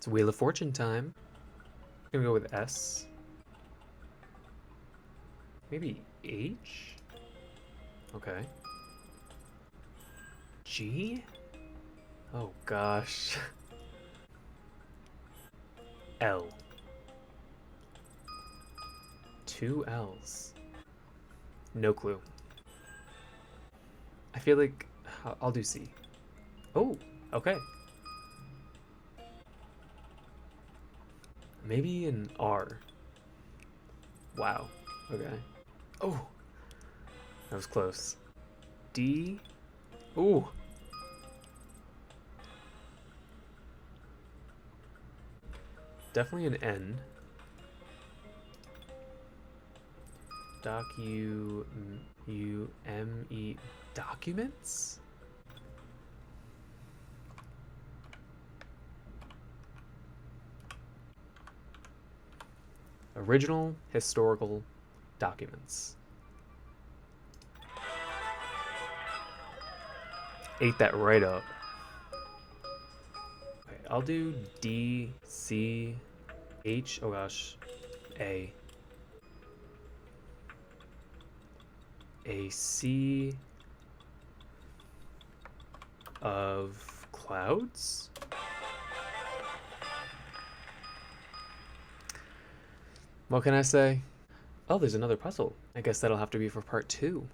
It's Wheel of Fortune time. I'm gonna go with S. Maybe H? Okay. G? Oh gosh. L. Two L's. No clue. I feel like I'll do C. Oh, okay. Maybe an R. Wow. Okay. Oh, that was close. D. Ooh. Definitely an N. U-M-E. Documents? Original historical documents. Ate that right up. Okay, I'll do D, C, H, oh gosh, A. A sea of clouds? What can I say? Oh, there's another puzzle. I guess that'll have to be for part 2.